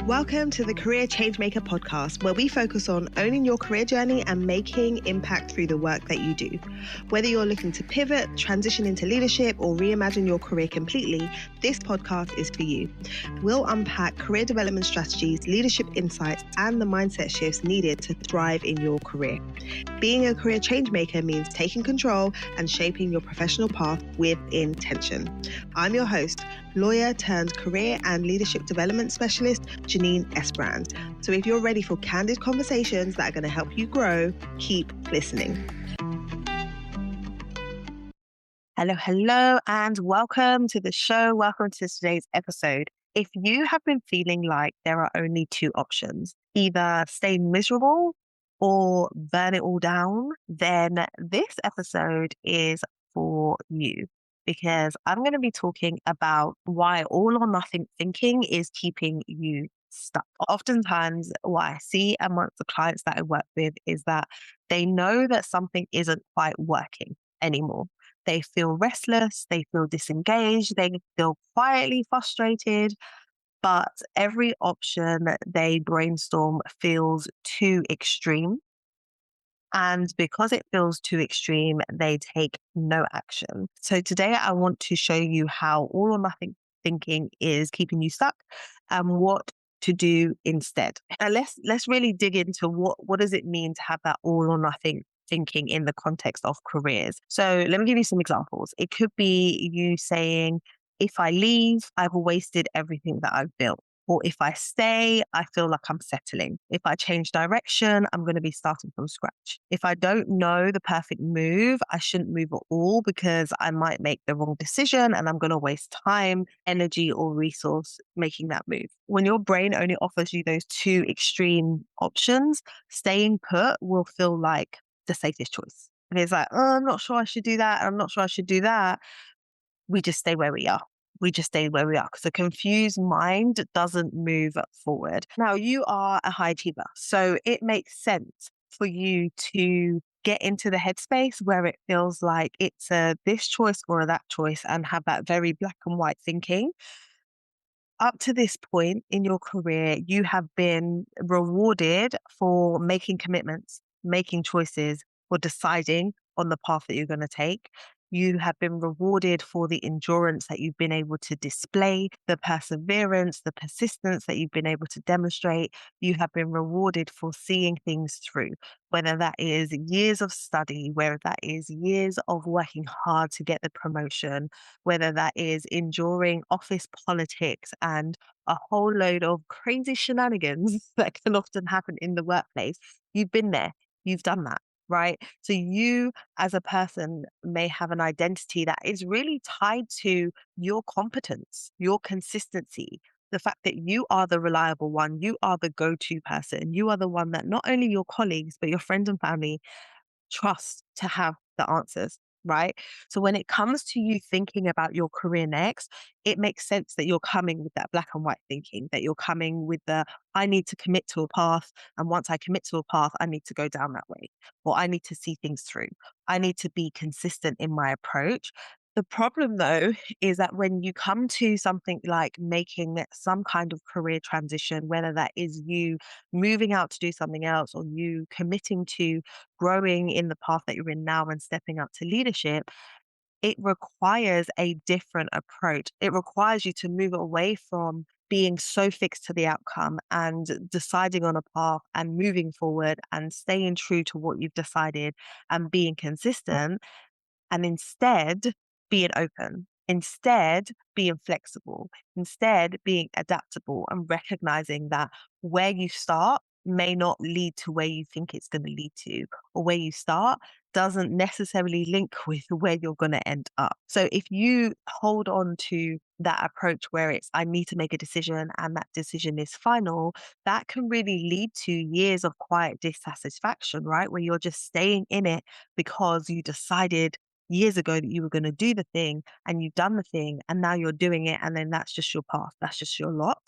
Welcome to the Career Changemaker podcast, where we focus on owning your career journey and making impact through the work that you do. Whether you're looking to pivot, transition into leadership, or reimagine your career completely, this podcast is for you. We'll unpack career development strategies, leadership insights, and the mindset shifts needed to thrive in your career. Being a career changemaker means taking control and shaping your professional path with intention. I'm your host, lawyer turned career and leadership development specialist, Janine Esbrand. So if you're ready for candid conversations that are going to help you grow, keep listening. Hello, and welcome to the show. Welcome to today's episode. If you have been feeling like there are only two options, either stay miserable or burn it all down, then this episode is for you. Because I'm going to be talking about why all or nothing thinking is keeping you stuck. Oftentimes, what I see amongst the clients that I work with is that they know that something isn't quite working anymore. They feel restless, they feel disengaged, they feel quietly frustrated, but every option they brainstorm feels too extreme. And because it feels too extreme, they take no action. So today I want to show you how all or nothing thinking is keeping you stuck and what to do instead. And let's really dig into what does it mean to have that all or nothing thinking in the context of careers. So let me give you some examples. It could be you saying, if I leave, I've wasted everything that I've built. Or if I stay, I feel like I'm settling. If I change direction, I'm going to be starting from scratch. If I don't know the perfect move, I shouldn't move at all because I might make the wrong decision and I'm going to waste time, energy, or resource making that move. When your brain only offers you those two extreme options, staying put will feel like the safest choice. And it's like, oh, I'm not sure I should do that. I'm not sure I should do that. We just stay where we are. Because a confused mind doesn't move forward. Now, you are a high achiever, so it makes sense for you to get into the headspace where it feels like it's a this choice or a that choice and have that very black and white thinking. Up to this point in your career, you have been rewarded for making commitments, making choices, for deciding on the path that you're going to take. You have been rewarded for the endurance that you've been able to display, the perseverance, the persistence that you've been able to demonstrate. You have been rewarded for seeing things through, whether that is years of study, whether that is years of working hard to get the promotion, whether that is enduring office politics and a whole load of crazy shenanigans that can often happen in the workplace. You've been there. You've done that. Right? So you as a person may have an identity that is really tied to your competence, your consistency, the fact that you are the reliable one, you are the go-to person, you are the one that not only your colleagues, but your friends and family trust to have the answers. Right? So when it comes to you thinking about your career next, it makes sense that you're coming with that black and white thinking, that you're coming with I need to commit to a path. And once I commit to a path, I need to go down that way, or I need to see things through. I need to be consistent in my approach. The problem, though, is that when you come to something like making some kind of career transition, whether that is you moving out to do something else or you committing to growing in the path that you're in now and stepping up to leadership, it requires a different approach. It requires you to move away from being so fixed to the outcome and deciding on a path and moving forward and staying true to what you've decided and being consistent, and instead being open, instead being flexible, instead being adaptable and recognizing that where you start may not lead to where you think it's going to lead to, or where you start doesn't necessarily link with where you're going to end up. So if you hold on to that approach where it's, I need to make a decision and that decision is final, that can really lead to years of quiet dissatisfaction, right? Where you're just staying in it because you decided years ago that you were going to do the thing and you've done the thing and now you're doing it, and then that's just your path, that's just your lot.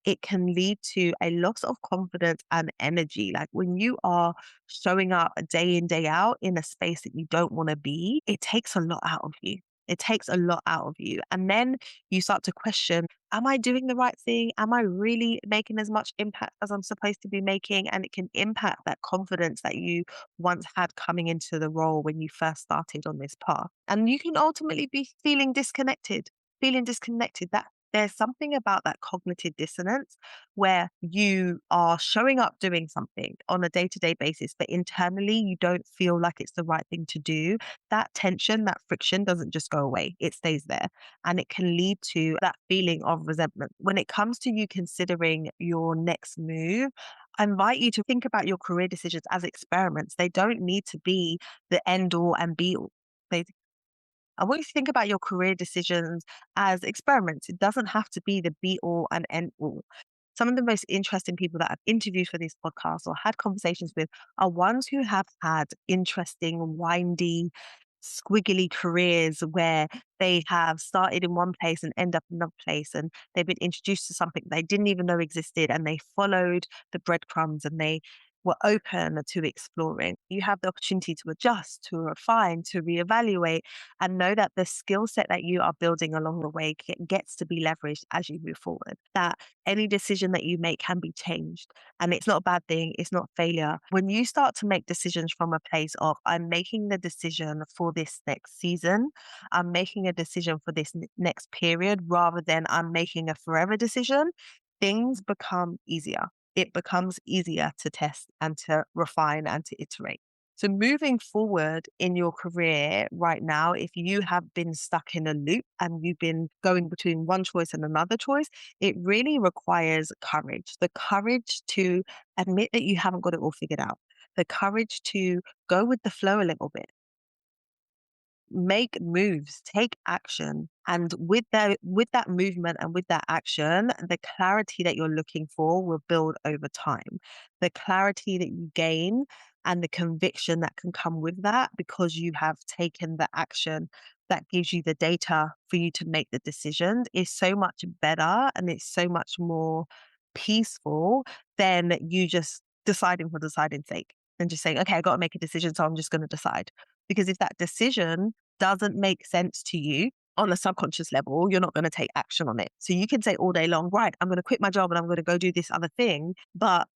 It can lead to a loss of confidence and energy. Like when you are showing up day in, day out in a space that you don't want to be, it takes a lot out of you. It takes a lot out of you. And then you start to question, am I doing the right thing? Am I really making as much impact as I'm supposed to be making? And it can impact that confidence that you once had coming into the role when you first started on this path. And you can ultimately be feeling disconnected. That there's something about that cognitive dissonance where you are showing up doing something on a day-to-day basis, but internally you don't feel like it's the right thing to do. That tension, that friction doesn't just go away. It stays there. And it can lead to that feeling of resentment. When it comes to you considering your next move, I invite you to think about your career decisions as experiments. They don't need to be the end all and be all. They I want you to think about your career decisions as experiments. It doesn't have to be the be all and end all. Some of the most interesting people that I've interviewed for this podcast or had conversations with are ones who have had interesting, windy, squiggly careers where they have started in one place and end up in another place. And they've been introduced to something they didn't even know existed. And they followed the breadcrumbs and they were open to exploring. You have the opportunity to adjust, to refine, to reevaluate, and know that the skill set that you are building along the way gets to be leveraged as you move forward. That any decision that you make can be changed. And it's not a bad thing. It's not failure. When you start to make decisions from a place of, I'm making the decision for this next season, I'm making a decision for this next period, rather than I'm making a forever decision, things become easier. It becomes easier to test and to refine and to iterate. So moving forward in your career right now, if you have been stuck in a loop and you've been going between one choice and another choice, it really requires courage. The courage to admit that you haven't got it all figured out. The courage to go with the flow a little bit, make moves, take action. And with that movement and with that action, the clarity that you're looking for will build over time. The clarity that you gain and the conviction that can come with that because you have taken the action that gives you the data for you to make the decisions is so much better, and it's so much more peaceful than you just deciding for deciding's sake and just saying, okay, I got to make a decision, so I'm just going to decide. Because if that decision doesn't make sense to you on a subconscious level, you're not going to take action on it. So you can say all day long, right, I'm going to quit my job and I'm going to go do this other thing. But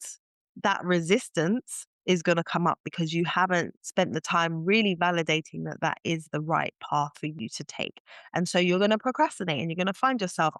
that resistance is going to come up because you haven't spent the time really validating that that is the right path for you to take. And so you're going to procrastinate and you're going to find yourself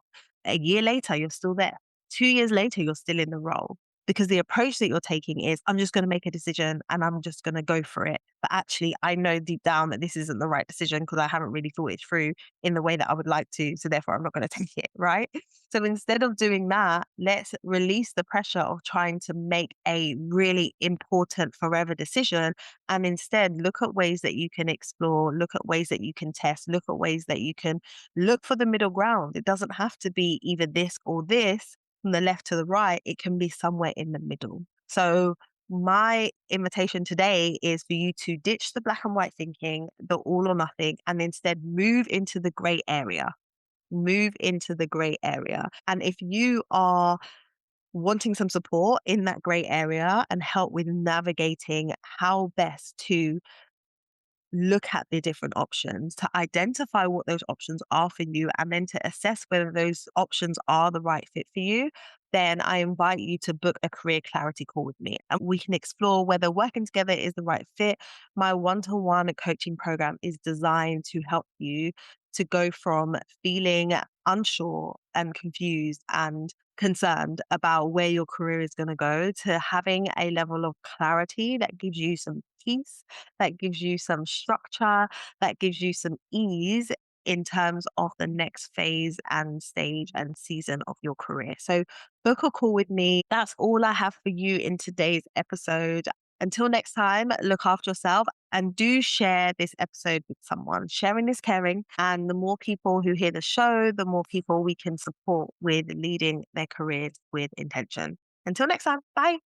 a year later, you're still there. 2 years later, you're still in the role because the approach that you're taking is, I'm just going to make a decision and I'm just going to go for it. But actually, I know deep down that this isn't the right decision because I haven't really thought it through in the way that I would like to. So therefore, I'm not going to take it, right? So instead of doing that, let's release the pressure of trying to make a really important forever decision and instead look at ways that you can explore, look at ways that you can test, look at ways that you can look for the middle ground. It doesn't have to be either this or this from the left to the right. It can be somewhere in the middle. So my invitation today is for you to ditch the black and white thinking, the all or nothing, and instead move into the gray area. Move into the gray area. And if you are wanting some support in that gray area and help with navigating how best to look at the different options, to identify what those options are for you, and then to assess whether those options are the right fit for you, then I invite you to book a career clarity call with me. And we can explore whether working together is the right fit. My one-to-one coaching program is designed to help you to go from feeling unsure and confused and concerned about where your career is going to go to having a level of clarity that gives you some peace, that gives you some structure, that gives you some ease in terms of the next phase and stage and season of your career. So book a call with me. That's all I have for you in today's episode. Until next time, look after yourself and do share this episode with someone. Sharing is caring. And the more people who hear the show, the more people we can support with leading their careers with intention. Until next time, bye.